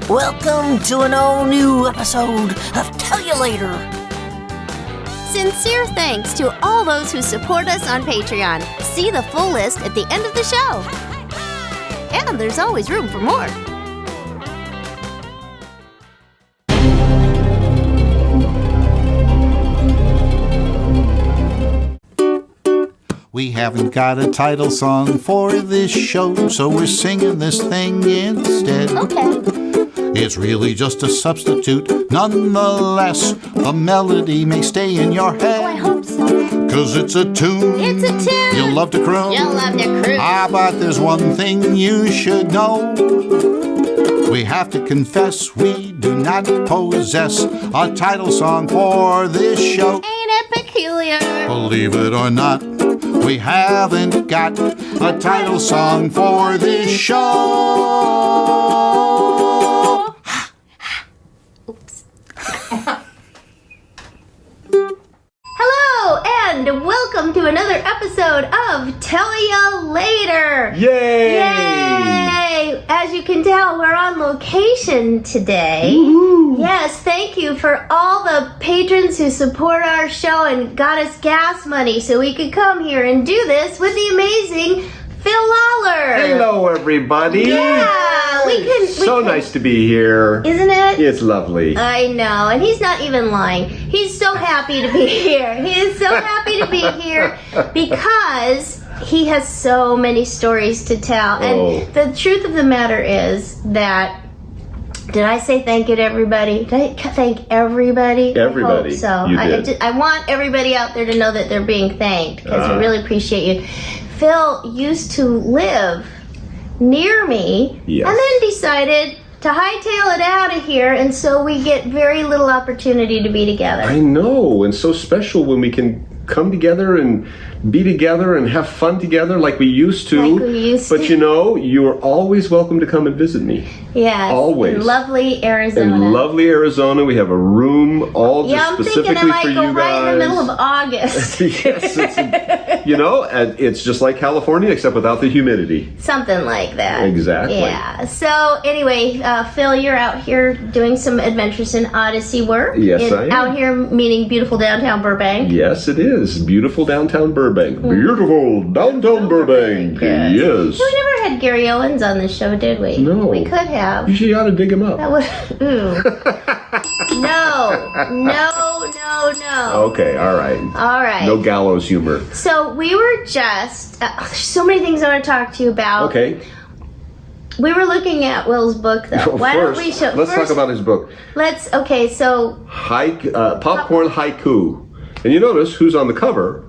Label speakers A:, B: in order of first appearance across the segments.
A: Welcome to an all-new episode of Tell You Later.
B: Sincere thanks to all those who support us on Patreon. See the full list at the end of the show. And there's always room for more.
C: We haven't got a title song for this show, so we're singing this thing instead.
B: Okay.
C: It's really just a substitute. Nonetheless, the melody may stay in your head.
B: Oh, I hope so.
C: 'Cause it's a tune.
B: It's a tune.
C: You'll love to croon.
B: You'll love to croon.
C: But there's one thing you should know. We have to confess we do not possess a title song for this show.
B: Ain't it peculiar?
C: Believe it or not, we haven't got a title song for this show.
B: Oops. Hello, and welcome to another episode of Tell Ya Later.
D: Yay!
B: Yay! As you can tell, we're on location today.
D: Woo-hoo.
B: Yes, thank you for all the patrons who support our show and got us gas money so we could come here and do this with the amazing Phil Lollar.
D: Hello, everybody.
B: Yeah, we can.
D: So nice to be here.
B: Isn't it?
D: It's lovely.
B: I know, and he's not even lying. He's so happy to be here. He is so happy to be here because he has so many stories to tell.
D: Oh.
B: And the truth of the matter is that, did I say thank you to everybody? Did I thank everybody?
D: Everybody.
B: I hope so.
D: You did.
B: I want everybody out there to know that they're being thanked because we really appreciate you. Phil used to live near me
D: Yes.
B: and then decided to hightail it out of here, and so we get very little opportunity to be together.
D: I know, and so special when we can come together and be together and have fun together like we used to.
B: Like we used
D: but
B: to.
D: you know, you are always welcome to come and visit me.
B: Yes.
D: Always.
B: In lovely Arizona.
D: In lovely Arizona, we have a room all
B: Yeah,
D: just
B: I'm
D: specifically
B: thinking I might
D: for
B: go
D: you guys.
B: right in the middle of August.
D: Yes, you know, and it's just like California except without the humidity.
B: Something like that.
D: Exactly.
B: Yeah. So anyway, Phil, you're out here doing some Adventures in Odyssey work.
D: Yes, I am.
B: Out here meaning beautiful downtown Burbank.
D: Yes, it is. Beautiful downtown Burbank. Beautiful downtown Burbank.
B: Good.
D: Yes.
B: We never had Gary Owens on the show, did we?
D: No.
B: We could have.
D: You ought to dig him up.
B: That would. Ooh. No.
D: Okay, all right.
B: All right.
D: No gallows humor.
B: So we were just. There's so many things I want to talk to you about.
D: Okay.
B: We were looking at Will's book, though. Why don't we show?
D: Let's talk about his book.
B: Okay, so.
D: Popcorn Haiku. And you notice who's on the cover?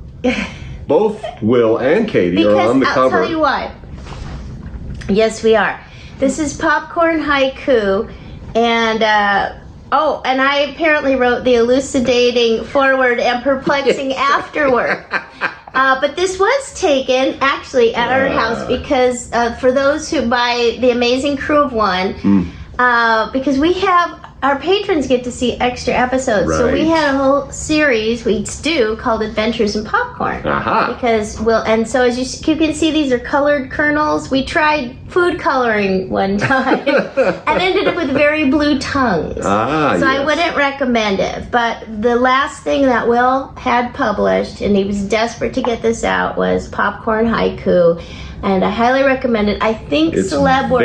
D: Both Will and Katie are on the
B: I'll
D: cover.
B: tell you why. Yes, we are. This is Popcorn Haiku, and and I apparently wrote the elucidating forward and perplexing afterward. But this was taken actually at our house because for those who buy the Amazing Crew of One, because we have. Our patrons get to see extra episodes, so we
D: Right.
B: had a whole series we do called Adventures in Popcorn.
D: Aha.
B: Because and so as you can see, these are colored kernels. We tried food coloring one time and ended up with very blue tongues. So I
D: yes.
B: wouldn't recommend it. But the last thing that Will had published, and he was desperate to get this out, was Popcorn Haiku. And I highly recommend it. I think
D: It's
B: Celeb Works.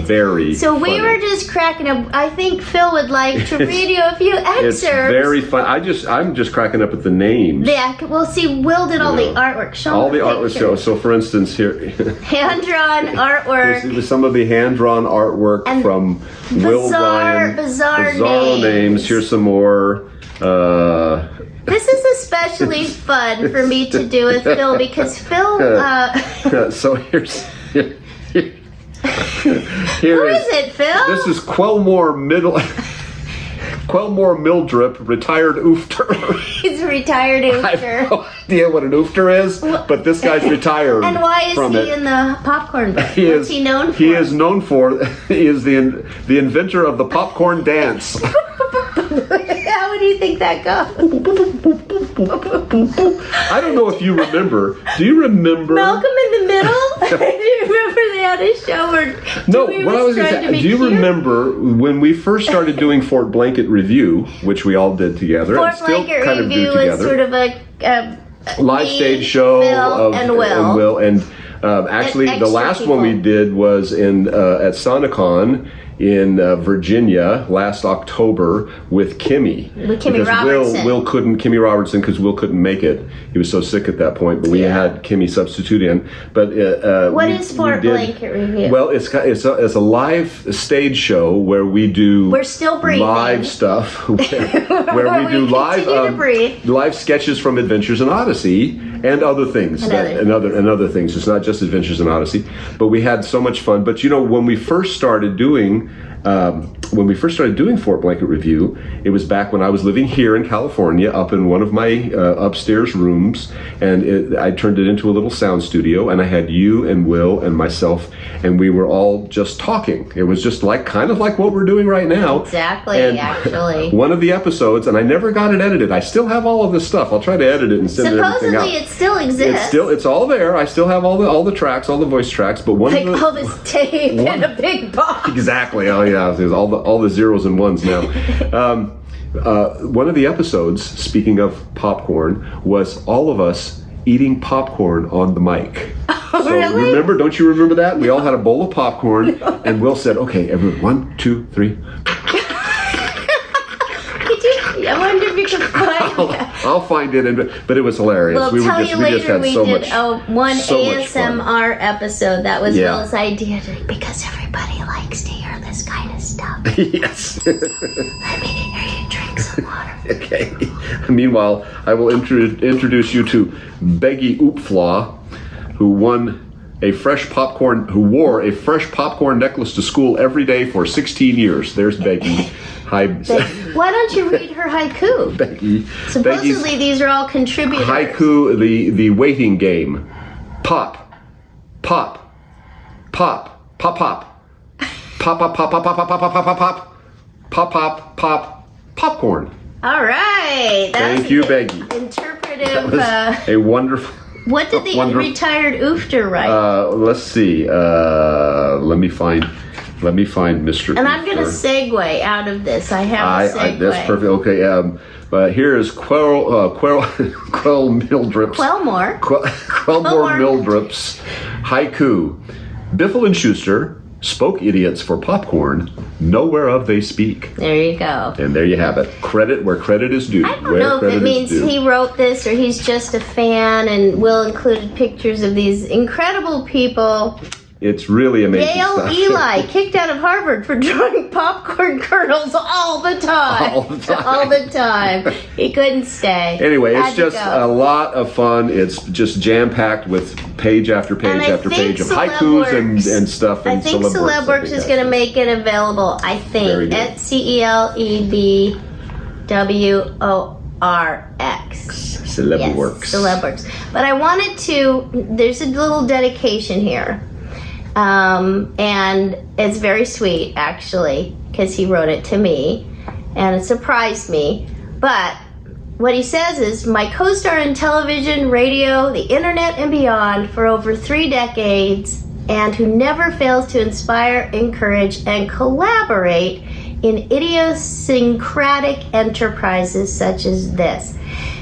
D: very
B: So we
D: funny.
B: were just cracking up. I think Phil would like to read you a few excerpts.
D: It's very fun. I'm just cracking up at the names.
B: Yeah, well, see, Will did all the artwork. Show
D: All
B: him
D: the artwork.
B: pictures.
D: So for instance, here.
B: Hand-drawn artwork.
D: There's some of the hand-drawn artwork
B: And
D: from Will Ryan.
B: bizarre
D: names.
B: names.
D: Here's some more.
B: This is especially fun for me to do with Phil because Phil.
D: So here's. Here
B: Who is it, Phil?
D: This is Quelmore Mildrip, retired oofter.
B: He's a retired
D: I have
B: actor.
D: no idea what an oofter is, but this guy's retired.
B: And why is
D: from
B: he
D: it.
B: in the popcorn book?
D: He
B: What's
D: is,
B: he known for?
D: He is known for. He is the inventor of the popcorn dance.
B: How would you think that goes?
D: I don't know if you remember. Do you remember?
B: Malcolm in the little? Do you remember they had a show where
D: No,
B: Dewey
D: what I was going to
B: trying
D: say,
B: be
D: do you
B: cute?
D: remember when we first started doing Fort Blanket Review, which we all did together,
B: Fort
D: and still
B: Blanket
D: kind of
B: Review
D: do together?
B: was sort of a
D: live
B: me,
D: stage show
B: Phil,
D: of
B: and Will.
D: and actually
B: And
D: the
B: extra
D: last one we
B: people.
D: did was in at Sonicon in Virginia last October with Kimmy.
B: With Kimmy
D: because
B: Robertson.
D: Kimmy Robertson, because Will couldn't make it. He was so sick at that point, but we had Kimmy substitute in. But
B: What is Fort Blanket Review?
D: Well, it's a live stage show where we do
B: We're still breathing.
D: live stuff where we do live
B: continue to breathe.
D: live sketches from Adventures in Odyssey and other things and other things. It's not just Adventures in Odyssey, but we had so much fun. But you know, when we first started doing Fort Blanket Review, it was back when I was living here in California, up in one of my upstairs rooms, and I turned it into a little sound studio, and I had you and Will and myself, and we were all just talking. It was just kind of like what we're doing right now.
B: Exactly,
D: And
B: actually.
D: one of the episodes, and I never got it edited. I still have all of this stuff. I'll try to edit it and send everything out.
B: Supposedly it still exists.
D: It's all there. I still have all the tracks, all the voice tracks, but one
B: like
D: of the
B: all this tape in a big box.
D: Exactly. Oh yeah, there's all the zeros and ones now. One of the episodes, speaking of popcorn, was all of us eating popcorn on the mic.
B: Oh,
D: So
B: really?
D: remember? Don't you remember that? We all had a bowl of popcorn, and Will said, "Okay, everyone, 1, 2, 3."
B: I wonder if you can find that.
D: I'll find it, but it was hilarious.
B: We'll
D: we
B: tell you later. We
D: so
B: did
D: much,
B: one
D: so much fun.
B: ASMR episode. That was
D: Yeah.
B: Will's idea because everybody likes to hear this kind of stuff.
D: Yes.
B: Let me hear you drink some water.
D: Okay. Meanwhile, I will introduce you to Beggy Oopflaw, who wore a fresh popcorn necklace to school every day for 16 years. There's Beggy. Hi,
B: Why don't you read her haiku?
D: Becky.
B: Supposedly these are all contributors.
D: Haiku, the waiting game. Pop, pop, pop, pop, pop, pop, pop, pop, pop, pop, pop, pop, pop, pop, pop, pop, pop, popcorn.
B: All right. That's
D: Thank you, Beggy.
B: Interpretive.
D: A wonderful.
B: What did the retired oofter write?
D: Let's see. Let me find Mr.
B: And I'm going to segue out of this. I have a segue.
D: That's perfect. Okay. Here is Quell Mildrips.
B: Quellmore.
D: Quellmore Mildrips haiku. Biffle and Schuster spoke idiots for popcorn. Know whereof they speak.
B: There you go.
D: And there you have it. Credit where credit is due.
B: I don't know if it means he wrote this or he's just a fan, and Will included pictures of these incredible people.
D: It's really amazing
B: Yale
D: stuff.
B: Eli, kicked out of Harvard for drawing popcorn kernels all the time.
D: All the time.
B: All the time. He couldn't stay.
D: Anyway,
B: Had
D: it's
B: to
D: just
B: go.
D: a lot of fun. It's just jam-packed with page after page
B: And I
D: after
B: think
D: page of haikus
B: Celebworks-
D: and stuff.
B: I
D: And
B: think
D: Celebworks,
B: Celebworks is going to make it available, I
D: Very
B: think,
D: good.
B: at CELEBWORX.
D: Celebworks.
B: Yes, Celebworks. But I wanted to, there's a little dedication here. And it's very sweet, actually, because he wrote it to me, and it surprised me. But what he says is, my co-star in television, radio, the internet, and beyond for over 3 decades, and who never fails to inspire, encourage, and collaborate in idiosyncratic enterprises such as this.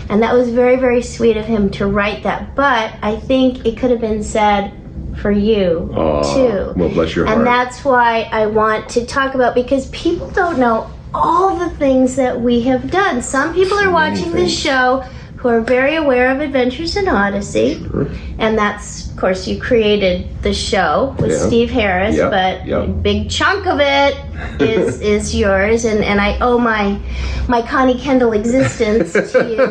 B: And that was very, very sweet of him to write that. But I think it could have been said for you too.
D: Well, bless your heart.
B: And that's why I want to talk about, because people don't know all the things that we have done. Some people are watching this show who are very aware of Adventures in Odyssey.
D: Sure.
B: And that's, of course, you created the show with Steve Harris, but a big chunk of it is yours, and I owe my Connie Kendall existence to you.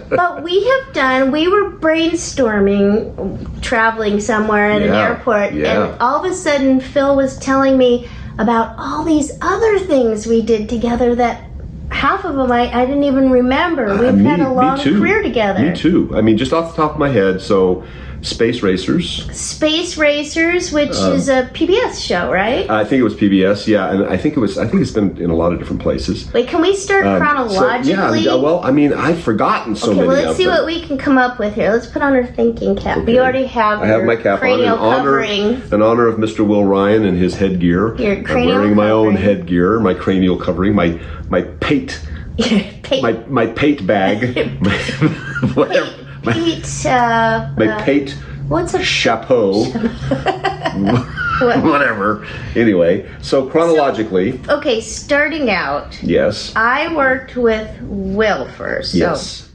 B: But we were brainstorming, traveling somewhere at an airport, and all of a sudden Phil was telling me about all these other things we did together that half of them I didn't even remember. We've had a long career together.
D: Me too. I mean, just off the top of my head, so Space Racers.
B: Space Racers, which is a PBS show, right?
D: I think it was PBS, yeah, and I think it's been in a lot of different places.
B: Wait, can we start chronologically?
D: Well, I mean, I've forgotten so many of them.
B: Okay, let's see what we can come up with here. Let's put on our thinking cap.
D: Okay.
B: We already have
D: I have my cap on in honor of Mr. Will Ryan and his headgear.
B: Your cranial
D: I'm wearing my own
B: covering.
D: headgear, my cranial covering, my pate, my pate bag, whatever.
B: Pete,
D: My pate
B: what's a
D: chapeau. Whatever. Anyway, so chronologically.
B: Okay, starting out.
D: Yes.
B: I worked with Will first.
D: Yes.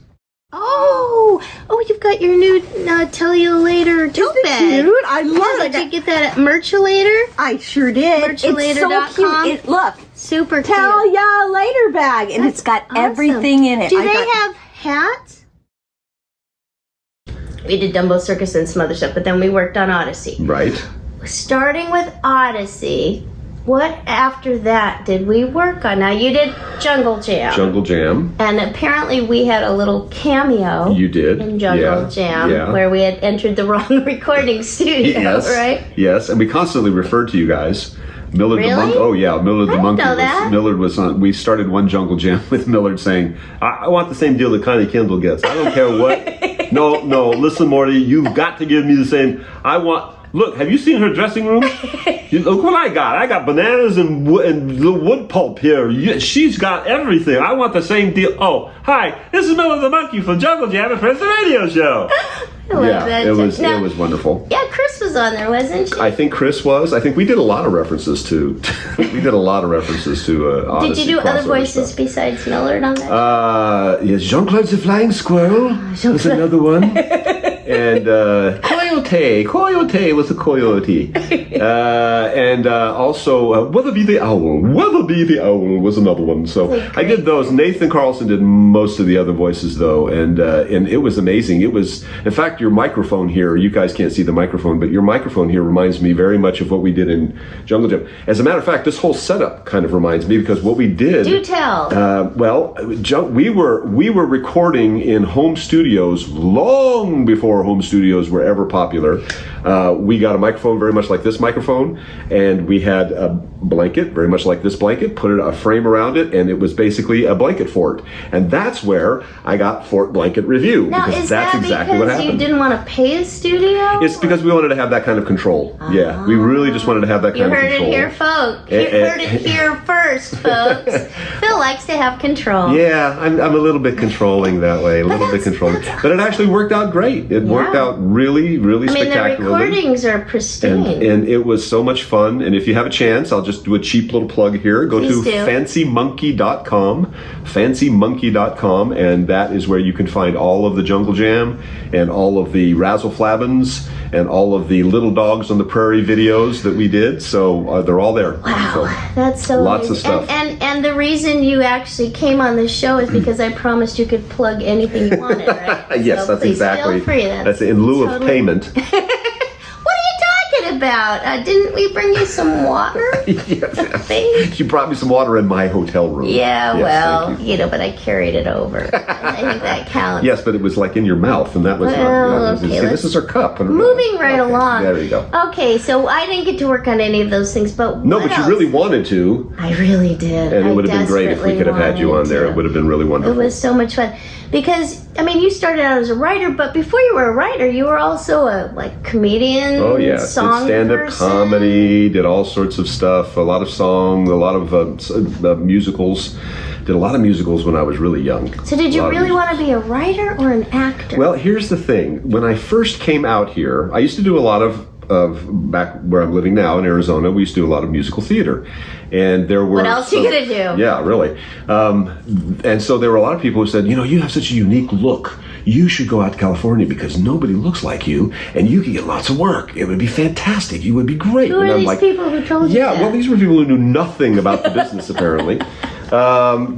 B: Oh, you've got your new tell you later tote bag.
E: Cute. I love it.
B: Did you get that at Merchulator?
E: I sure did. It's so
B: Merchulator.com?
E: cute. Look,
B: Super cute.
E: tell ya later bag, and it's got
B: awesome.
E: everything in it.
B: Do they have hats? We did Dumbo Circus and some other stuff, but then we worked on Odyssey.
D: Right.
B: Starting with Odyssey, what after that did we work on? Now you did Jungle Jam.
D: Jungle Jam.
B: And apparently we had a little cameo.
D: You did.
B: In Jungle Jam, where we had entered the wrong recording studio,
D: Yes.
B: right?
D: Yes, and we constantly referred to you guys. Millard
B: Really?
D: the Monkey. Oh yeah, Millard the
B: I didn't
D: Monkey.
B: know that.
D: Millard was on. We started one Jungle Jam with Millard saying, "I want the same deal that Connie Kendall gets. I don't care what. No. Listen, Morty, you've got to give me the same. I want. Look, have you seen her dressing room? Look what I got. I got bananas and the wood pulp here. She's got everything. I want the same deal. Oh, hi, this is Millard the Monkey from Jungle Jam and Friends the Radio Show.
B: I love that.
D: It was
B: Now,
D: it was wonderful.
B: Yeah, Chris was on there, wasn't she?
D: I think Chris was. I think we did a lot of references to. Odyssey.
B: Did you do other
D: crossover
B: voices
D: stuff.
B: besides Millard on that?
D: Yes, Jean-Claude the Flying Squirrel was another one. And Coyote was a coyote. And also Weatherby the Owl. Weatherby the Owl was another one. So I did those. Nathan Carlson did most of the other voices though, and it was amazing. It was, in fact, your microphone here, you guys can't see the microphone, but your microphone here reminds me very much of what we did in Jungle Jam. As a matter of fact, this whole setup kind of reminds me because what we did.
B: Do tell.
D: We were recording in home studios long before home studios were ever popular. We got a microphone very much like this microphone, and we had a blanket very much like this blanket, put a frame around it, and it was basically a blanket fort. And that's where I got Fort Blanket Review.
B: Now,
D: because
B: is
D: that's
B: that
D: exactly what
B: because
D: happened.
B: you didn't want to pay a studio?
D: It's because we wanted to have that kind of control. Yeah, we really just wanted to have that
B: You
D: kind of
B: heard
D: control.
B: it here, folks. You heard it here first, folks. Phil likes to have control.
D: Yeah, I'm a little bit controlling that way, a little bit controlling. But it actually worked out great. It worked out really, really
B: I mean, the
D: spectacularly.
B: recordings are pristine.
D: And it was so much fun. And if you have a chance, I'll just do a cheap little plug here. Go
B: Please
D: to
B: do.
D: fancymonkey.com, fancymonkey.com, and that is where you can find all of the Jungle Jam and all of the Razzle Flabbins and all of the Little Dogs on the Prairie videos that we did. So they're all there.
B: Wow,
D: So,
B: that's so
D: lots
B: amazing.
D: of stuff.
B: And the reason you actually came on the show is because I promised you could plug anything you wanted, right?
D: Yes,
B: So
D: that's
B: please
D: exactly.
B: Feel free.
D: That's in lieu of
B: totally-
D: payment.
B: What are you talking about? Didn't we bring you some water? Thank
D: You brought me some water in my hotel room.
B: Yeah,
D: Yes,
B: well,
D: thank you.
B: but I carried it over. I think that counts.
D: Yes, but it was like in your mouth, and that was
B: Well,
D: not.
B: okay,
D: See,
B: let's-
D: this is our cup.
B: Moving right along.
D: There you go.
B: Okay, so I didn't get to work on any of those things, but
D: No,
B: what
D: but you
B: else?
D: really wanted to,
B: I really did.
D: and it
B: I
D: would have been great if we
B: desperately
D: could have had you on
B: wanted
D: there.
B: to.
D: It would have been really
B: It
D: wonderful.
B: was so much fun because you started out as a writer, but before you were a writer, you were also a comedian.
D: Oh yeah, did
B: song
D: stand-up
B: person.
D: comedy, did all sorts of stuff, a lot of song, a lot of musicals. Did a lot of musicals when I was really young.
B: So did you really want to be a writer or an actor?
D: Well, here's the thing. When I first came out here, I used to do a lot of back where I'm living now in Arizona, we used to do a lot of musical theater. And there were...
B: What else are you going to do?
D: Yeah, really. And so there were a lot of people who said, you have such a unique look. You should go out to California because nobody looks like you and you could get lots of work. It would be fantastic. You would be great.
B: Who
D: and
B: are
D: I'm
B: these
D: like,
B: people who told you
D: yeah,
B: that?
D: well, these were people who knew nothing about the business, apparently.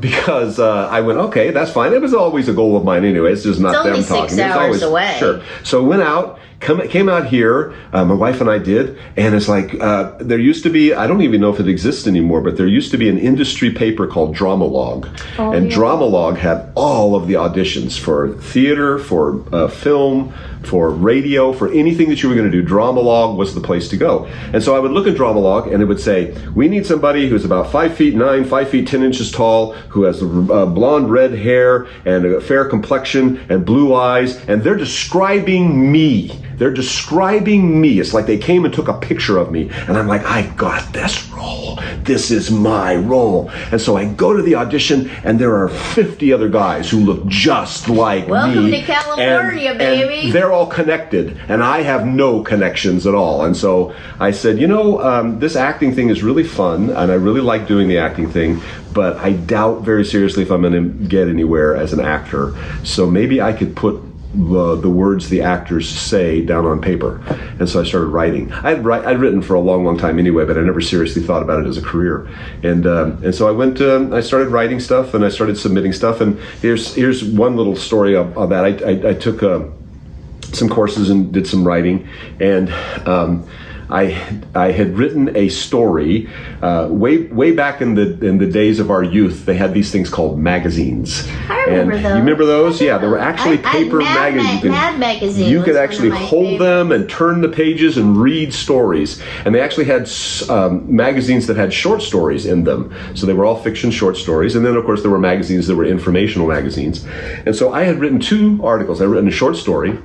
D: Because I went, okay, that's fine. It was always a goal of mine anyway. It's just not
B: It's only
D: them
B: 6
D: talking. It's
B: hours
D: always
B: away.
D: Sure. So I went out, came out here, my wife and I did, and it's like, there used to be, I don't even know if it exists anymore, but there used to be an industry paper called Dramalog. And Dramalog had all of the auditions for theater, for film, for radio, for anything that you were going to do. Dramalog was the place to go. And so I would look at Dramalog and it would say, we need somebody who's about 5'9", 5 feet 10 inches tall, who has blonde red hair and a fair complexion and blue eyes, and they're describing me. They're describing me. It's like they came and took a picture of me, and I'm like, I got this role. This is my role. And so I go to the audition, and there are 50 other guys who look just like me.
B: Welcome to California, baby.
D: And they're all connected, and I have no connections at all. And so I said, this acting thing is really fun, and I really like doing the acting thing, but I doubt very seriously if I'm going to get anywhere as an actor. So maybe I could put the words the actors say down on paper. And so I started writing. I'd written for a long time anyway, but I never seriously thought about it as a career. And so I went. I started writing stuff, and I started submitting stuff. And here's one little story of that. I took some courses and did some writing, and I had written a story way back in the days of our youth. They had these things called magazines.
B: I remember those.
D: You remember those? Yeah, there were actually paper magazines.
B: Mad Magazine.
D: You could actually hold them and turn the pages and read stories. And they actually had magazines that had short stories in them. So they were all fiction short stories. And then, of course, there were magazines that were informational magazines. And so I had written 2 articles. I had written a short story,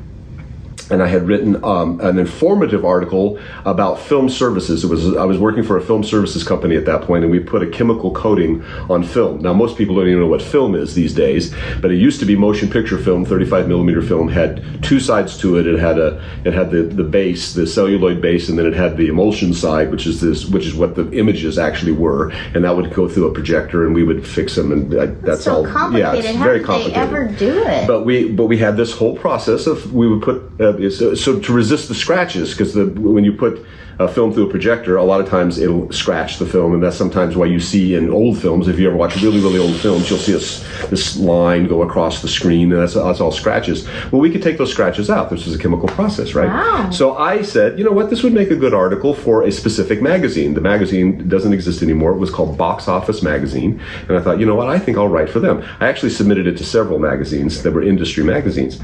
D: and I had written an informative article about film services. I was working for a film services company at that point, and we put a chemical coating on film. Now, most people don't even know what film is these days, but it used to be motion picture film. 35 millimeter film had 2 sides to it. It had the base, the celluloid base, and then it had the emulsion side, which is what the images actually were, and that would go through a projector, and we would fix them. And that's
B: so
D: all.
B: Complicated.
D: Yeah, it's
B: How
D: very
B: did
D: complicated.
B: they ever do it?
D: But we had this whole process of we would put. So to resist the scratches, because when you put a film through a projector, a lot of times it'll scratch the film, and that's sometimes why you see in old films, if you ever watch really, really old films, you'll see this line go across the screen, and that's all scratches. Well, we could take those scratches out. This is a chemical process, right?
B: Wow.
D: So I said, you know what, this would make a good article for a specific magazine. The magazine doesn't exist anymore. It was called Box Office Magazine, and I thought, you know what, I think I'll write for them. I actually submitted it to several magazines that were industry magazines.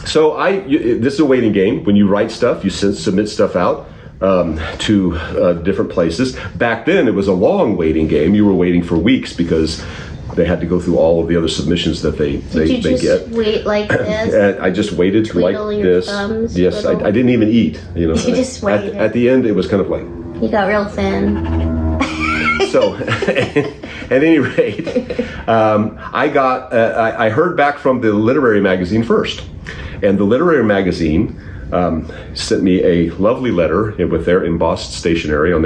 D: So this is a waiting game. When you write stuff, you submit stuff out to different places. Back then, it was a long waiting game. You were waiting for weeks because they had to go through all of the other submissions that they get.
B: Did you just wait like this?
D: I just waited
B: Twiddle
D: like
B: your
D: this.
B: thumbs,
D: Yes,
B: twiddle?
D: I didn't even eat.
B: You just waited.
D: At the end, it was kind of like.
B: You got real thin.
D: So, at any rate, I heard back from the literary magazine first. And the literary magazine sent me a lovely letter with their embossed stationery, and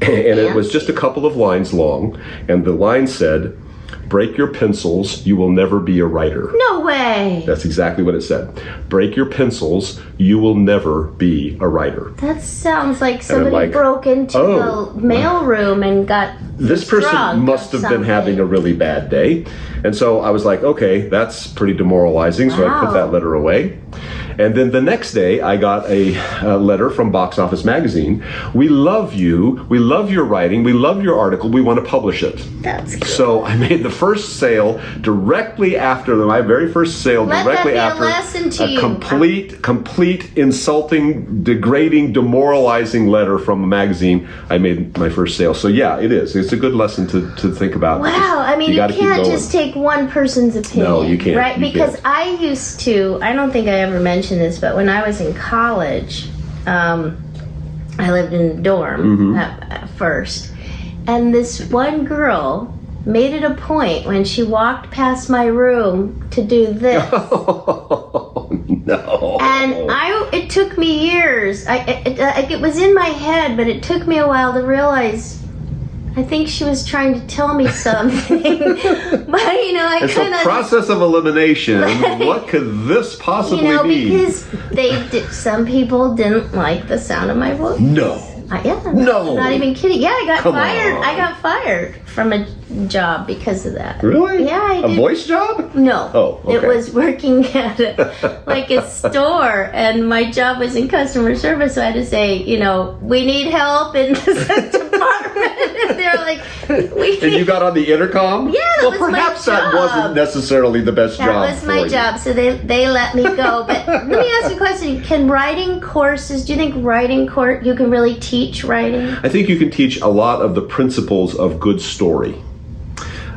D: it was just a couple of lines long, and the line said, "Break your pencils, you will never be a writer."
B: No way.
D: That's exactly what it said. Break your pencils, you will never be a writer.
B: That sounds like somebody broke into the mailroom and got
D: this person
B: drunk
D: must
B: or
D: have been having a really bad day. And so I was like, okay, that's pretty demoralizing. So I put that letter away. And then the next day, I got a letter from Box Office Magazine. "We love you. We love your writing. We love your article. We want to publish it."
B: That's good.
D: So I made the first sale directly after my very first sale.
B: Let
D: directly
B: that be
D: after
B: a lesson to you.
D: complete insulting, degrading, demoralizing letter from a magazine. I made my first sale. So yeah, it is. It's a good lesson to think about.
B: Wow, I mean, you can't just take one person's opinion.
D: No, you can't.
B: Right? Because I used to, I don't think I ever mentioned this, but when I was in college, I lived in a dorm at first. And this one girl made it a point when she walked past my room to do this.
D: Oh, no.
B: And it took me years. It was in my head, but it took me a while to realize I think she was trying to tell me something. But,
D: it's a process of elimination. What could this possibly be?
B: Because some people didn't like the sound of my voice.
D: No.
B: Yeah.
D: No.
B: I'm not even kidding. Yeah, I got
D: Come
B: fired.
D: on.
B: I got fired from a job because of that.
D: Really?
B: Yeah, I
D: A
B: did.
D: voice job?
B: No.
D: Oh, okay.
B: It was working at a store, and my job was in customer service, so I had to say, we need help in this department. And they're like,
D: And you got on the intercom?
B: Yeah, that was my
D: perhaps that
B: job.
D: wasn't necessarily the best
B: that
D: job
B: was
D: for
B: my
D: you.
B: job, so they let me go. But let me ask you a question. Can writing courses, do you think you can really teach writing?
D: I think you can teach a lot of the principles of good story.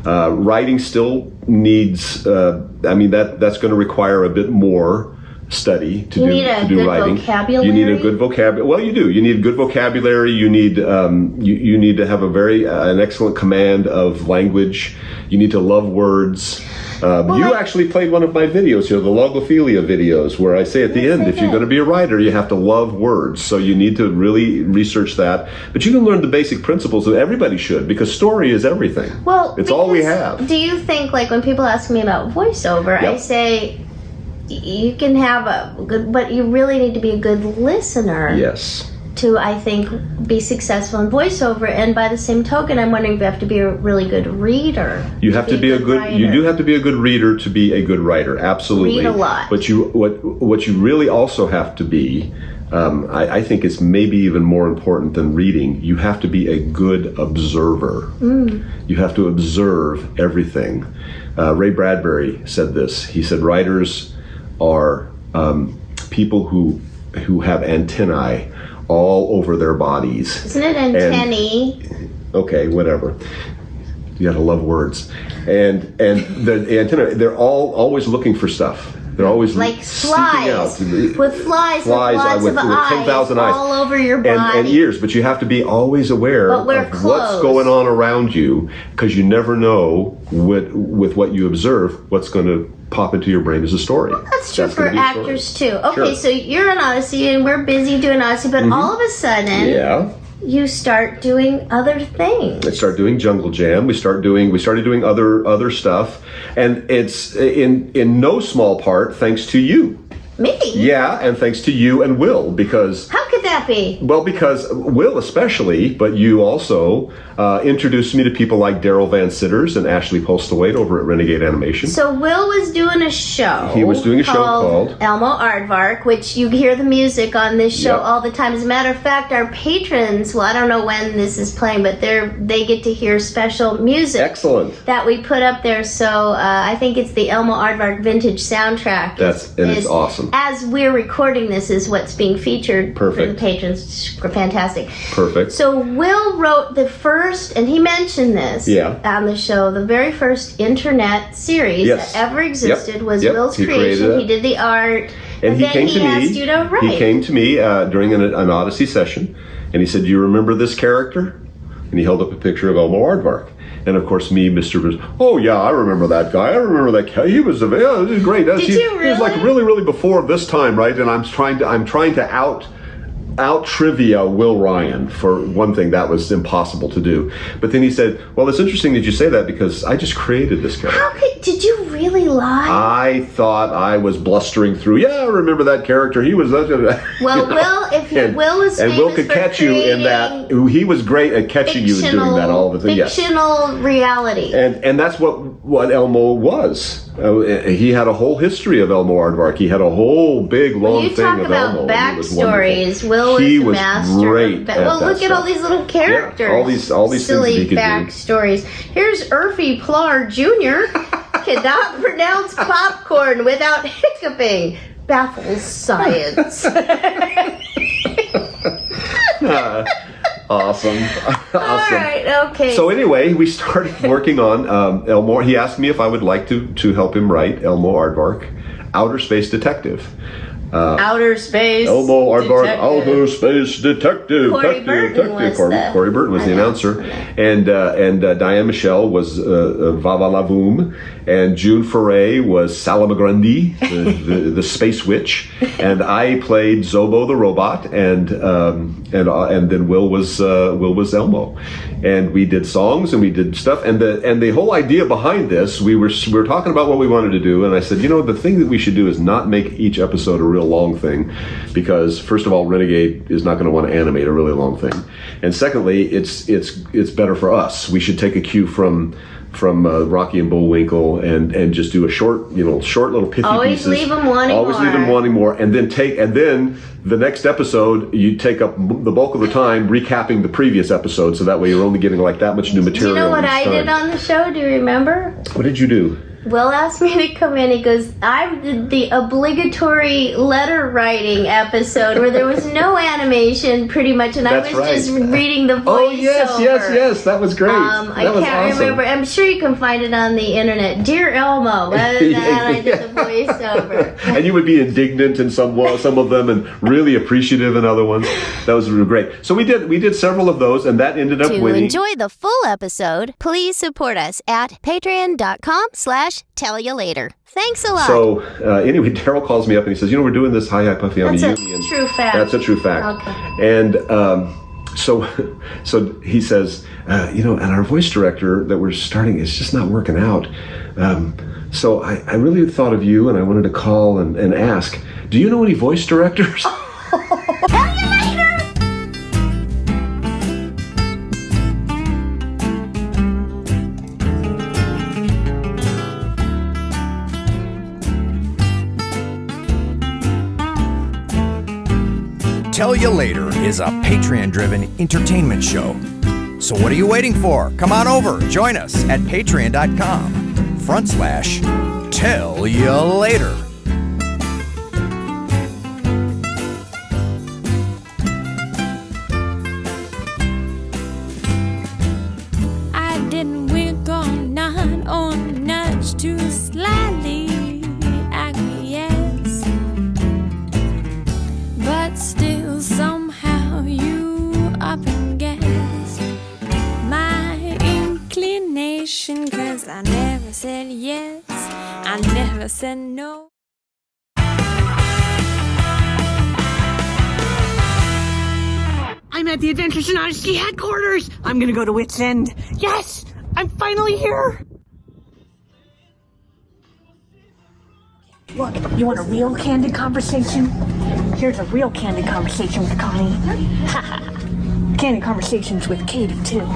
D: Writing still needs, that's going to require a bit more study to
B: need a
D: do
B: good
D: writing.
B: vocabulary?
D: You need a good vocabulary. Well, you do. You need good vocabulary. You need you need to have an excellent command of language. You need to love words. You actually played one of my videos here, the logophilia videos, where I say at the end, if you're going to be a writer, you have to love words. So you need to really research that. But you can learn the basic principles that everybody should, because story is everything.
B: Well,
D: it's all we
B: because
D: have.
B: Do you think, like, when people ask me about voiceover,
D: Yep.
B: I say you can have a good, but you really need to be a good listener
D: Yes.
B: to, I think, be successful in voiceover. And by the same token, I'm wondering if you have to be a really good reader.
D: You have to be a good. You do have to be a good reader to be a good writer. Absolutely.
B: Read a lot.
D: But what you really also have to be, I think, is maybe even more important than reading. You have to be a good observer. You have to observe everything. Ray Bradbury said this. He said, writers are people who have antennae all over their bodies.
B: Isn't it antennae?
D: Okay, whatever. You gotta love words. And the antenna, they're always looking for stuff. They're always
B: Like
D: seeking
B: flies.
D: out.
B: With flies with lots
D: with
B: of eyes
D: 10,000 eyes.
B: all over your body.
D: And ears, but you have to be always aware
B: But
D: of
B: we're
D: what's
B: closed.
D: going on around you, because you never know with what you observe, what's going to pop into your brain as a story.
B: That's true for
D: gonna be a story.
B: actors too. Okay,
D: Sure.
B: so you're on Odyssey and we're busy doing Odyssey, but all of a sudden
D: Yeah.
B: you start doing other things.
D: I started doing Jungle Jam. We started doing other stuff, and it's in no small part thanks to you.
B: Me?
D: Yeah, and thanks to you and Will, because
B: How could that be?
D: because Will especially, but you also introduced me to people like Daryl Van Sitters and Ashley Postlewaite over at Renegade Animation.
B: So Will was doing a show.
D: He was doing a show called
B: Elmo Aardvark, which you hear the music on this show
D: Yep.
B: all the time. As a matter of fact, our patrons, well, I don't know when this is playing, but they get to hear special music.
D: Excellent.
B: That we put up there. So I think it's the Elmo Aardvark vintage soundtrack.
D: It's awesome.
B: As we're recording this is what's being featured for the
D: Perfect.
B: patrons. It's fantastic.
D: Perfect.
B: So Will wrote the first, and he mentioned this
D: Yeah.
B: on the show, the very first internet series
D: Yes.
B: that ever existed was
D: Yep.
B: Will's
D: He created
B: creation.
D: it.
B: He did the art,
D: And he
B: then
D: came to me.
B: asked you to write.
D: He came to me during an Odyssey session, and he said, "Do you remember this character?" And he held up a picture of Elmo Aardvark. And of course, me, Mr. Bruce, oh yeah, I remember that guy. I remember that guy. He was great.
B: Did you
D: He was like really before this time, right? And I'm trying to out trivia Will Ryan. For one thing, that was impossible to do. But then he said, "Well, it's interesting that you say that, because I just created this character."
B: Did you really lie?
D: I thought I was blustering through. Yeah, I remember that character. He was such a
B: Well, Will was
D: and Will
B: famous
D: could
B: for
D: catch you in that. He was great at catching you and doing that all the time. Yes.
B: Fictional reality.
D: And that's what Elmo was. He had a whole history of Elmo Aardvark. He had a whole big long
B: You
D: thing
B: talk
D: of
B: about
D: Elmo. and it was wonderful.
B: backstories. Will was
D: He
B: the
D: was
B: master.
D: great
B: of
D: at
B: well,
D: that
B: look at all
D: stuff.
B: these little characters.
D: Yeah, all these
B: silly
D: things that he could do.
B: backstories. Here's Urfy Plar Jr. cannot pronounce popcorn without hiccuping. Baffles science.
D: Awesome.
B: All right. Okay.
D: So anyway, we started working on Elmo. He asked me if I would like to help him write Elmo Aardvark, Outer Space Detective.
B: Outer Space.
D: Elmo Aardvark,
B: Detective.
D: Outer Space Detective.
B: Corey Burton was the
D: Corey Burton was the announcer, and Diane Michelle was Vava Lavoom, and June Foray was Salamagrandi, the space witch, and I played Zobo the robot, and then Will was Elmo, and we did songs and we did stuff, and the whole idea behind this, we were talking about what we wanted to do, and I said, the thing that we should do is not make each episode a real real long thing, because first of all, Renegade is not going to want to animate a really long thing, and secondly, it's better for us. We should take a cue from Rocky and Bullwinkle and just do a short little pithy
B: Always
D: pieces.
B: leave them wanting
D: Always
B: more.
D: leave them wanting more, and then the next episode you take up the bulk of the time recapping the previous episode, so that way you're only getting like that much new
B: Do
D: material.
B: you know what
D: each
B: I
D: time.
B: did on the show? Do you remember?
D: What did you do?
B: Will asked me to come in. He goes, I did the obligatory letter writing episode where there was no animation pretty much, and
D: That's
B: I was
D: right.
B: just reading the voiceover.
D: Oh yes, that was great.
B: I
D: That was
B: can't
D: awesome.
B: remember. I'm sure you can find it on the internet. Dear Elmo, other than that, I did the voiceover.
D: And you would be indignant in some of them, and really appreciative in other ones. That was really great. So we did several of those, and that ended up
F: To
D: winning.
F: enjoy the full episode, please support us at patreon.com/tellyou-later. Thanks a lot.
D: So anyway, Daryl calls me up and he says, we're doing this Hi Puffy on
B: That's
D: the
B: a
D: Union.
B: true fact.
D: That's a true fact.
B: Okay.
D: And so he says, and our voice director that we're starting is just not working out. So I really thought of you, and I wanted to call and ask, do you know any voice directors?
G: Tell You Later is a Patreon-driven entertainment show. So what are you waiting for? Come on over, join us at patreon.com/Tell You Later.
H: I didn't wink or nod or nudge too slightly acquiesce, but still somehow you up and guessed my inclination, 'cause I never said yes, I never said no.
I: I'm at the Adventures in Odyssey headquarters. I'm gonna go to Wit's End. Yes, I'm finally here. Look, you want a real candid conversation? Here's a real candid conversation with Connie. Candid conversations with Katie, too.